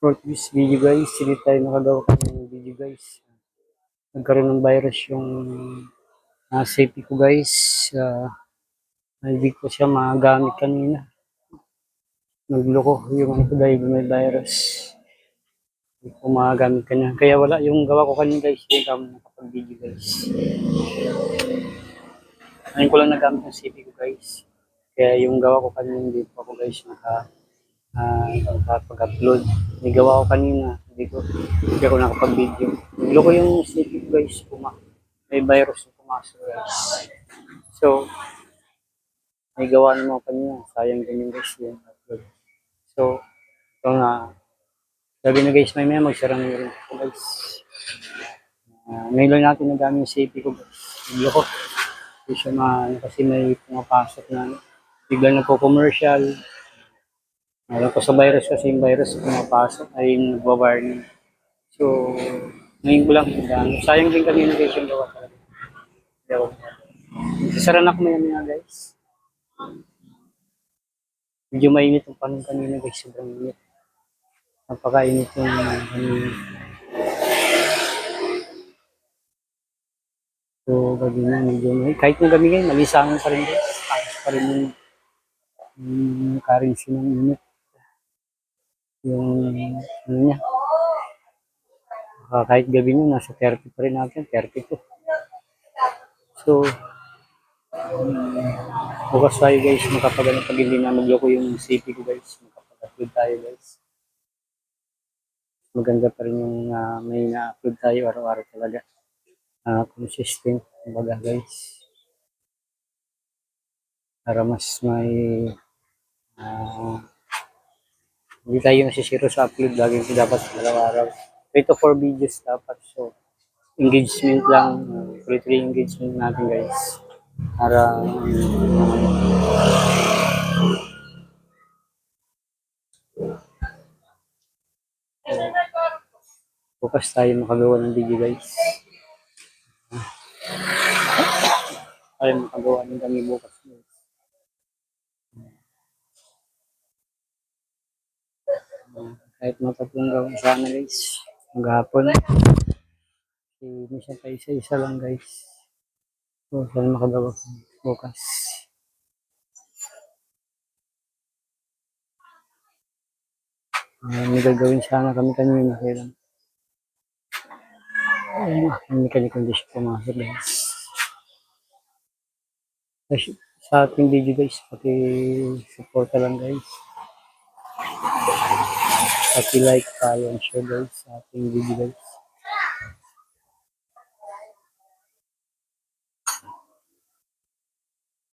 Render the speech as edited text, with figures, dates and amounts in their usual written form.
For this video guys, hindi tayo nakagawa ng video guys. Nagkaroon ng virus yung safety ko guys. Hindi ko siya magamit kanina. Nagloko yung ano ko dahil may virus. Hindi ko magamit kanina. Kaya wala yung gawa ko kanina guys. Hindi kami nakapag-video guys. Ngayon ko lang nagamit ng safety ko guys. Kaya yung gawa ko kanina hindi po ako guys nakapag-upload. May gawa ko kanina. Hindi ako nakapag-video. Nagloko yung safety ko guys. May virus na pumasok guys. So, may gawa naman kanina. Sayang din yung guys yun. So, ito nga. Sabi na guys, may magsara na rin ako guys. Ngayon lang natin nagamit yung safety ko guys. Nagloko. Hindi siya kasi may pumapasok na biglang nagko-commercial. Alam ko sa virus kasi yung virus pumapasok ay nagwa-warning. So, ngayon ko lang sayang din kanina guys yung gawa talaga. Sasara na ko maya guys. Medyo mainit ang panong kanina guys. Sobrang init. Napakainit yung kanina. So, gabi na medyo kahit yung gabi ngayon, malisangan pa rin guys. Tapos pa rin yung currency ng init. Yung ano niya. Kahit gabi nyo, nasa 30 pa rin natin. 32. So, bukas tayo guys, makapagano pag hindi na magloko yung CP ko guys, makapag-upload tayo guys. Maganda pa rin yung may na-upload tayo araw-araw talaga. Consistent, kumbaga guys. Para mas may hindi tayo nasisiro sa upload, lagi dapat araw-araw. 3 to 4 videos dapat. So, engagement lang, free engagement natin guys. Para bukas tayo makagawa ng video guys. Tayo makagawa ng kami bukas guys. Kahit matatlong gawin sana guys. Maghapon. Minsan pa isa-isa lang guys. So, sana makagawa bukas. May gagawin sana kami kanina kaya lang. Hindi condition pumasok guys. Sa ating video guys, pati support lang guys. Pati like, follow, and share guys sa ating video guys.